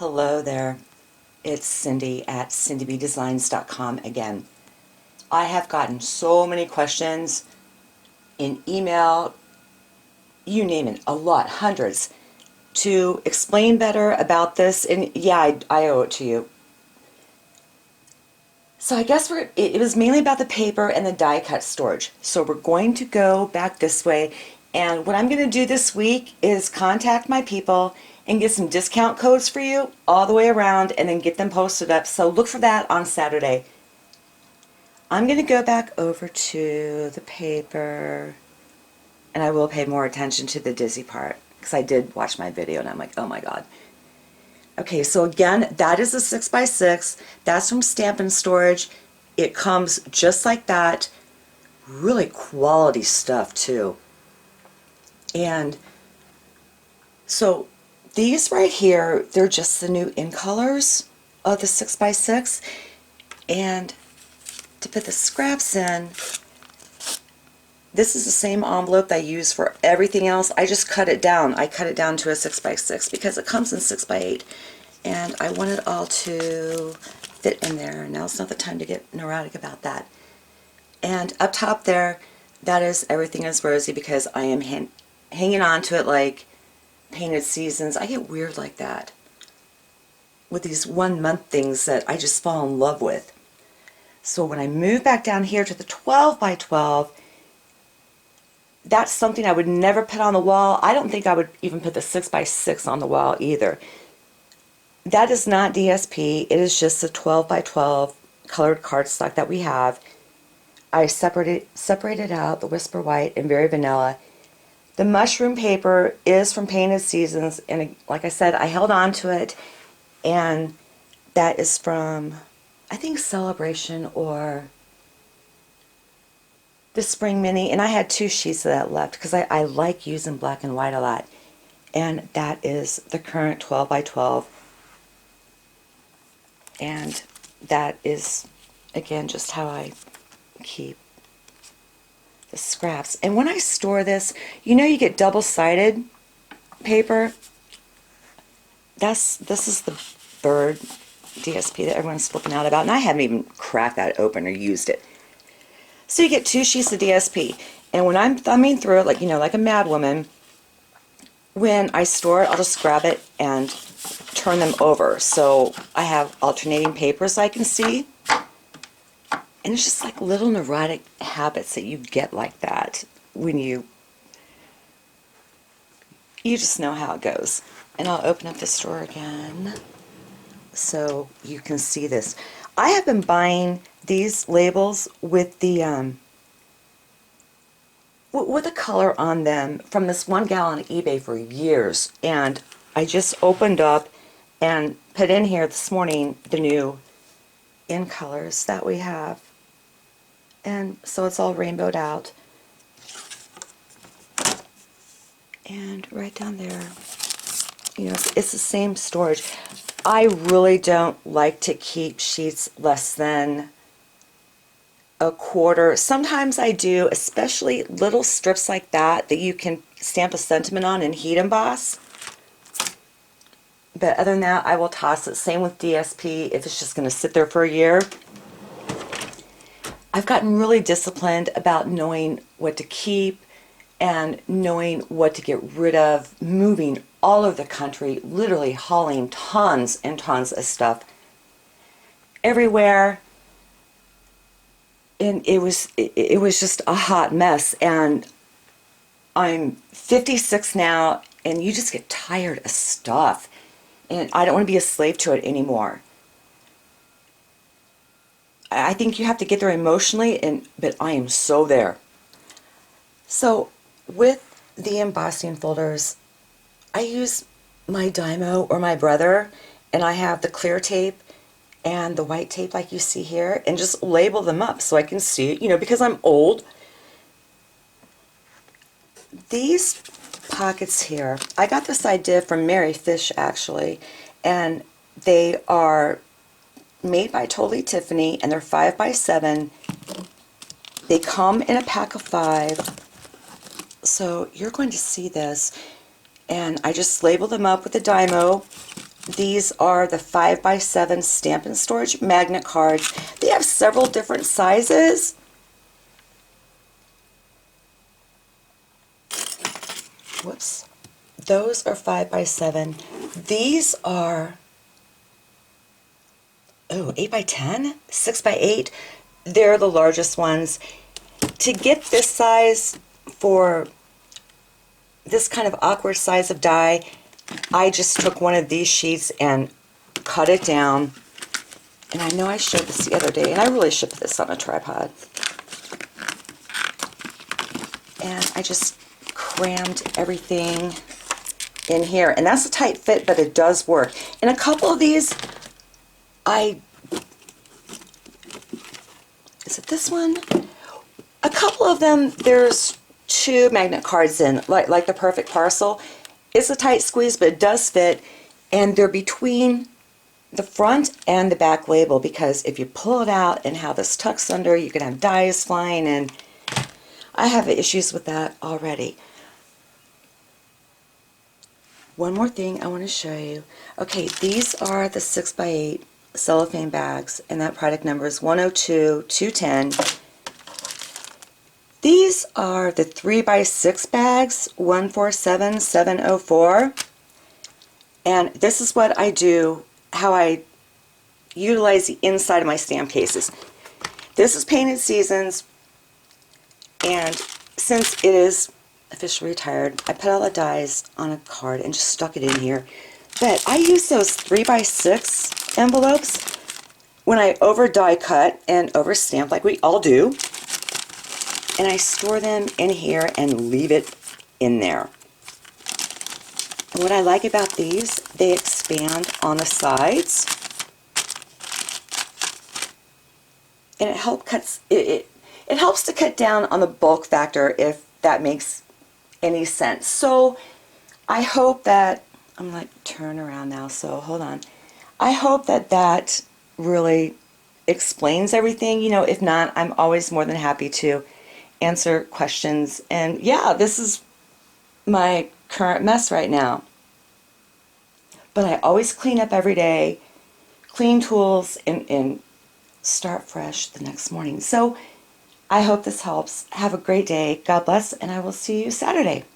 Hello there, it's Cindy at cindybdesigns.com again. I have gotten so many questions in email, you name it, a lot, hundreds, to explain better about this, and yeah, I owe it to you. So I guess it was mainly about the paper and the die cut storage. So we're going to go back this way, and what I'm going to do this week is contact my people and get some discount codes for you all the way around and then get them posted up. So look for that on Saturday. I'm going to go back over to the paper, and I will pay more attention to the dizzy part because I did watch my video and I'm like, oh my god. Okay, so again, that is a 6x6. That's from Stampin' Storage. It comes just like that. Really quality stuff too. And so these right here, they're just the new in colors of the 6x6. And to put the scraps in, this is the same envelope that I use for everything else. I just cut it down. I cut it down to a 6x6 because it comes in 6x8. And I want it all to fit in there. Now's not the time to get neurotic about that. And up top there, that is Everything is Rosy because I am hanging on to it like Painted Seasons. I get weird like that with these 1 month things that I just fall in love with. So when I move back down here to the 12x12, that's something I would never put on the wall. I don't think I would even put the 6x6 on the wall either. That is not DSP. It is just the 12x12 colored cardstock that we have. I separated out the Whisper White and Very Vanilla. The mushroom paper is from Painted Seasons, and like I said, I held on to it, and that is from, I think, Celebration or the Spring Mini, and I had 2 sheets of that left because I like using black and white a lot. And that is the current 12x12. And that is, again, just how I keep the scraps. And when I store this, you know you get double-sided paper. This is the bird DSP that everyone's flipping out about, and I haven't even cracked that open or used it. So you get 2 sheets of DSP, and when I'm thumbing through it, like, you know, like a mad woman, when I store it, I'll just grab it and turn them over. So I have alternating papers I can see. And it's just like little neurotic habits that you get like that when you just know how it goes. And I'll open up this drawer again so you can see this. I have been buying these labels with the color on them from this one gal on eBay for years, and I just opened up and put in here this morning the new in colors that we have, and so it's all rainbowed out. And right down there, you know, it's the same storage. I really don't like to keep sheets less than a quarter. Sometimes I do, especially little strips like that you can stamp a sentiment on and heat emboss. But other than that, I will toss it. Same with DSP if it's just going to sit there for a year. I've gotten really disciplined about knowing what to keep and knowing what to get rid of, moving all over the country, literally hauling tons and tons of stuff everywhere. And it was just a hot mess, and I'm 56 now, and you just get tired of stuff, and I don't want to be a slave to it anymore. I think you have to get there emotionally, but I am so there. So with the embossing folders, I use my Dymo or my brother, and I have the clear tape and the white tape like you see here, and just label them up so I can see it, you know, because I'm old. These pockets here, I got this idea from Mary Fish actually, and they are made by Totally Tiffany, and they're 5x7. They come in a pack of 5, so you're going to see this, and I just label them up with a Dymo These are the 5x7 Stamp and Storage magnet cards. They have several different sizes. Whoops. Those are 5x7. These are, 8x10? 6x8. They're the largest ones. To get this size for this kind of awkward size of die, I just took one of these sheets and cut it down. And I know I showed this the other day, and I really should put this on a tripod. And I just crammed everything in here. And that's a tight fit, but it does work. And a couple of these, is it this one? A couple of them, there's 2 magnet cards in, like the Perfect Parcel. It's a tight squeeze, but it does fit, and they're between the front and the back label, because if you pull it out and how this tucks under, you can have dies flying, and I have issues with that already. One more thing I want to show you. Okay, these are the 6x8 cellophane bags, and that product number is 102210. These are the 3x6 bags, 147704. And this is what I do, how I utilize the inside of my stamp cases. This is Painted Seasons, and since it is officially retired, I put all the dies on a card and just stuck it in here. But I use those 3x6 envelopes when I over die cut and over stamp, like we all do. And I store them in here and leave it in there. And what I like about these, they expand on the sides. And it helps to cut down on the bulk factor, if that makes any sense. So I hope that, I'm like turn around now, so hold on. I hope that that really explains everything. You know, if not, I'm always more than happy to answer questions. And yeah, this is my current mess right now. But I always clean up every day, clean tools, and start fresh the next morning. So I hope this helps. Have a great day. God bless, and I will see you Saturday.